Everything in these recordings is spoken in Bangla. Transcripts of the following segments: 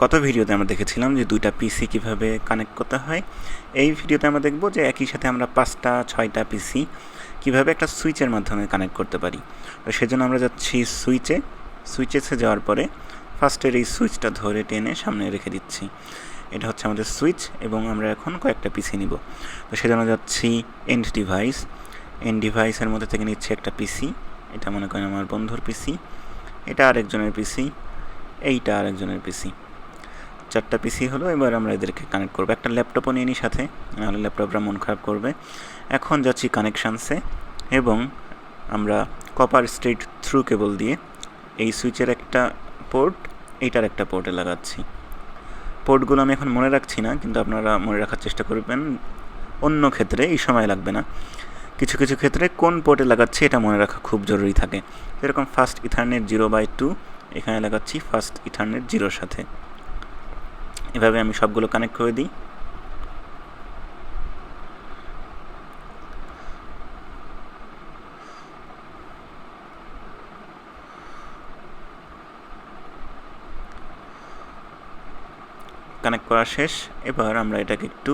গত ভিডিওতে আমরা দেখেছিলাম যে দুইটা পিসি কিভাবে কানেক্ট করতে হয়। এই ভিডিওতে আমরা দেখব যে একই সাথে আমরা 5টা-6টা পিসি কিভাবে একটা সুইচের মাধ্যমে কানেক্ট করতে পারি। তো সেজন্য আমরা যাচ্ছি সুইচেসে যাওয়ার পরে ফার্স্টের এই সুইচটা ধরে টেনে সামনে রেখে দিচ্ছি। এটা হচ্ছে আমাদের সুইচ এবং আমরা এখন কয়েকটা পিসি নিব। তো সেজন্য যাচ্ছি এন্ড ডিভাইসের মধ্যে থেকে নিচ্ছি একটা পিসি। এটা মনে করেন আমার বন্ধুর পিসি, এটা আরেকজনের পিসি, এইটা আরেকজনের পিসি। 4টা পিসি হলো। এবার আমরা এদেরকে কানেক্ট করবো। একটা ল্যাপটপও নিয়ে নিই সাথে, নাহলে ল্যাপটপরা মন খারাপ করবে। এখন যাচ্ছি কানেকশানসে এবং আমরা কপার স্ট্রেট থ্রু কেবল দিয়ে এই সুইচের একটা পোর্ট, এইটার একটা পোর্টে লাগাচ্ছি। পোর্টগুলো আমি এখন মনে রাখছি না, কিন্তু আপনারা মনে রাখার চেষ্টা করবেন। অন্য ক্ষেত্রে এই সময় লাগবে না, কিছু কিছু ক্ষেত্রে কোন পোর্টে লাগাচ্ছি এটা মনে রাখা খুব জরুরি থাকে। যেরকম ফার্স্ট ইথারনেট 0/2 এখানে লাগাচ্ছি ফার্স্ট ইথারনেট 0-র সাথে। এভাবে আমি সবগুলো কানেক্ট করে দিই। কানেক্ট করা শেষ। এবার আমরা এটাকে একটু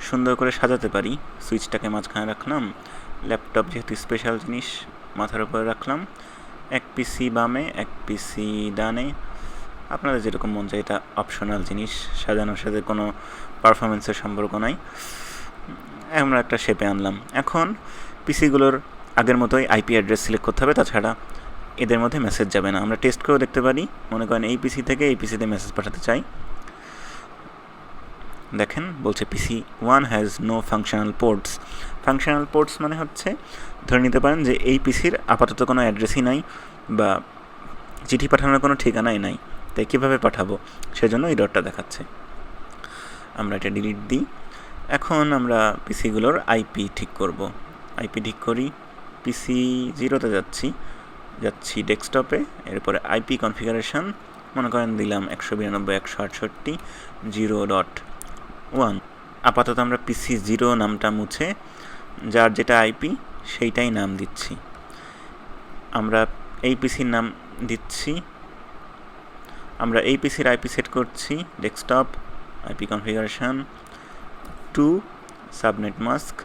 সুন্দর করে সাজাতে পারি। সুইচটাকে মাঝখানে রাখলাম, ল্যাপটপ যেহেতু স্পেশাল জিনিস মাথার উপরে রাখলাম, এক পিসি বামে এক পিসি ডানে, আপনাদের যেরকম মন চায়। এটা অপশনাল জিনিস, সাজানোর সাথে কোনো পারফরমেন্সের সম্পর্ক নাই। আমরা একটা শেপে আনলাম। এখন পিসিগুলোর আগের মতোই আইপি অ্যাড্রেস সিলেক্ট করতে হবে, তাছাড়া এদের মধ্যে মেসেজ যাবে না। আমরা টেস্ট করেও দেখতে পারি। মনে করেন এই পিসি থেকে এই পিসিতে মেসেজ পাঠাতে চাই, দেখেন বলছে PC 1 has no functional ports. Functional ports মানে হচ্ছে ধরে নিতে পারেন যে এই পিসির আপাতত কোনো অ্যাড্রেসই নাই বা চিঠি পাঠানোর কোনো ঠিকানাই নাই, তাই কীভাবে পাঠাবো, সেজন্য এই ডটটা দেখাচ্ছে। আমরা এটা ডিলিট দিই। এখন আমরা পিসিগুলোর আইপি ঠিক করব। আইপি ঠিক করি। পিসি 0-তে যাচ্ছি ডেস্কটপে। এরপরে আইপি কনফিগারেশন মনে করেন দিলাম 192.168.0.1। আপাতত আমরা পিসি 0 নামটা মুছে যার যেটা আইপি সেইটাই নাম দিচ্ছি। আমরা এই পিসির নাম দিচ্ছি, আমরা এই পিসির আইপি সেট করছি desktop IP configuration 2 subnet mask,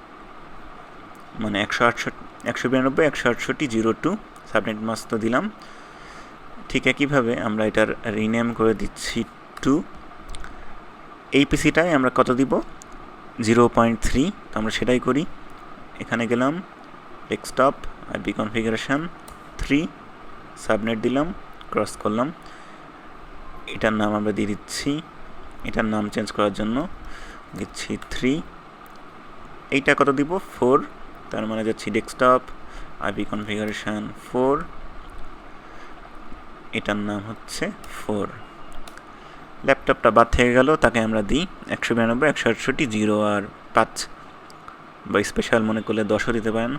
মানে 192.168.0.2 সাবনেট মাস্ক তো দিলাম। ঠিক একইভাবে আমরা এটার রিনেম করে দিচ্ছি 2। এই পিসিটায় আমরা কত দিব, 0.3। তো আমরা সেটাই করি। এখানে গেলাম ডেস্কটপ আইপি কনফিগারেশন 3 সাবনেট দিলাম, ক্রস করলাম। এটার নাম আমরা দিয়ে দিচ্ছি, এটার নাম চেঞ্জ করার জন্য দিচ্ছি 3। এইটা কত দিব, 4। তার মানে যাচ্ছি ডেস্কটপ আইপি কনফিগারেশন 4, এটার নাম হচ্ছে 4। ল্যাপটপটা বাদ থেকে গেল, তাকে আমরা দিই 192.168.0.5 বা স্পেশাল মনে করলে 10ও দিতে পারেন।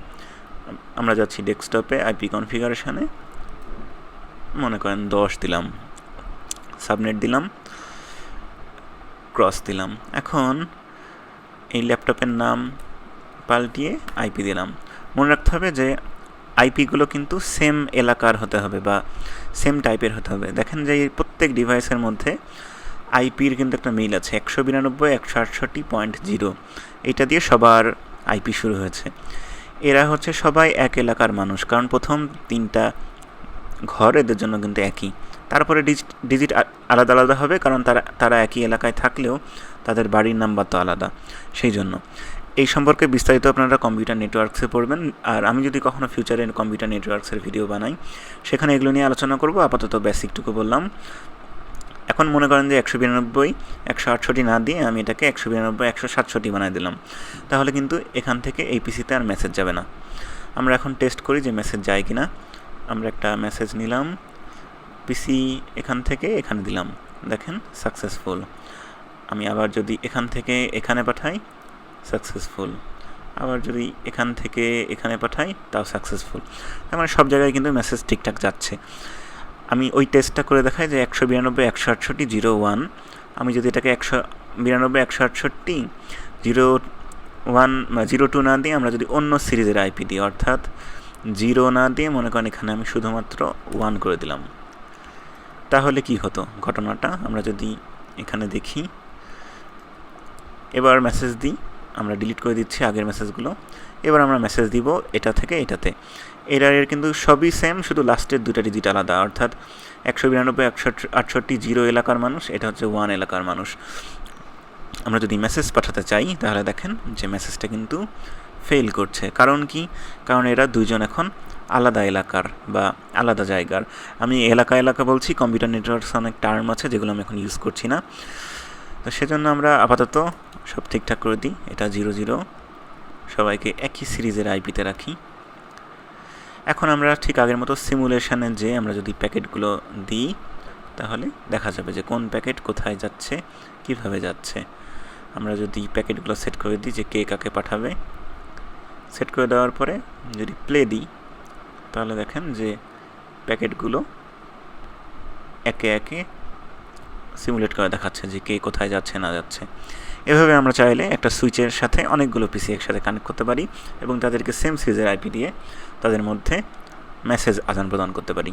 আমরা যাচ্ছি ডেস্কটপে আইপি কনফিগারেশানে, মনে করেন 10 দিলাম, সাবনেট দিলাম, ক্রস দিলাম। এখন এই ল্যাপটপের নাম পাল্টিয়ে আইপি দিলাম। মনে রাখতে হবে যে আইপিগুলো কিন্তু সেম এলাকার হতে হবে বা সেম টাইপের হতে হবে। দেখেন যে এই প্রত্যেক ডিভাইসের মধ্যে আইপির কিন্তু একটা মিল আছে, 192.168.0। এটা দিয়ে সবার আইপি শুরু হয়েছে। এরা হচ্ছে সবাই এক এলাকার মানুষ, কারণ প্রথম 3টা ঘর এদের জন্য কিন্তু একই। তারপরে ডিজিট আলাদা আলাদা হবে, কারণ তারা একই এলাকায় থাকলেও তাদের বাড়ির নাম্বার তো আলাদা। সেই জন্য এই সম্পর্কে বিস্তারিত আপনারা কম্পিউটার নেটওয়ার্কসে পড়বেন। আর আমি যদি কখনো ফিউচারে কম্পিউটার নেটওয়ার্কসের ভিডিও বানাই, সেখানে এগুলো নিয়ে আলোচনা করব। আপাতত বেসিকটুকু বললাম। এখন মনে করেন যে 192.168 না দিয়ে আমি এটাকে 192.167 বানাই দিলাম, তাহলে কিন্তু এখান থেকে এই পিসিতে আর মেসেজ যাবে না। আমরা এখন টেস্ট করি যে মেসেজ যায় কি না। আমরা একটা মেসেজ নিলাম, পিসি এখান থেকে এখানে দিলাম, দেখেন সাকসেসফুল। আমি আবার যদি এখান থেকে এখানে পাঠাই, সাকসেসফুল। আবার যদি এখান থেকে এখানে পাঠাই, তাও সাকসেসফুল। তার মানে সব জায়গায় কিন্তু মেসেজ ঠিকঠাক যাচ্ছে। আমি ওই টেস্টটা করে দেখাই যে 192.168.0.1। আমি যদি এটাকে 192.168.0.1 না দিয়ে আমরা যদি অন্য সিরিজের আইপি দিই, অর্থাৎ 0 না দিয়ে মনে করেন এখানে আমি শুধুমাত্র 1 করে দিলাম, তাহলে কি হতো ঘটনাটা আমরা যদি এখানে দেখি, এবার মেসেজ দিই, আমরা ডিলিট করে দিচ্ছি আগের মেসেজগুলো। এবার আমরা মেসেজ দিব এটা থেকে এটাতে, এরারের কিন্তু সবই সেম, শুধু লাস্টের দুটা ডিজিট আলাদা, অর্থাৎ 192.168 0 এলাকার মানুষ, এটা হচ্ছে 1 এলাকার মানুষ। আমরা যদি মেসেজ পাঠাতে চাই তাহলে দেখেন যে মেসেজটা কিন্তু ফেল করছে। কারণ কি? কারণ এরা দুইজন এখন আলাদা এলাকার বা আলাদা জায়গার। আমি এলাকা বলছি, কম্পিউটার নেটওয়ার্কস অনেক টার্ম আছে যেগুলো আমি এখন ইউজ করছি না, তো সেজন্য আমরা আপাতত সব ঠিকঠাক করে দিই। এটা 00, সবাইকে একই সিরিজের আইপিতে রাখি। এখন আমরা ঠিক আগের মতো সিমুলেশানে যে আমরা যদি প্যাকেটগুলো দিই তাহলে দেখা যাবে যে কোন প্যাকেট কোথায় যাচ্ছে, কিভাবে যাচ্ছে। আমরা যদি প্যাকেটগুলো সেট করে দিই যে কে কাকে পাঠাবে, সেট করে দেওয়ার পরে যদি প্লে দিই তাহলে দেখেন যে প্যাকেটগুলো একে একে সিমুলেট করে দেখাচ্ছে যে কে কোথায় যাচ্ছে না যাচ্ছে। এভাবে আমরা চাইলে একটা সুইচের সাথে অনেকগুলো পিসি একসাথে কানেক্ট করতে পারি এবং তাদেরকে সেম সিরিজের আইপি দিয়ে তাদের মধ্যে মেসেজ আদান প্রদান করতে পারি।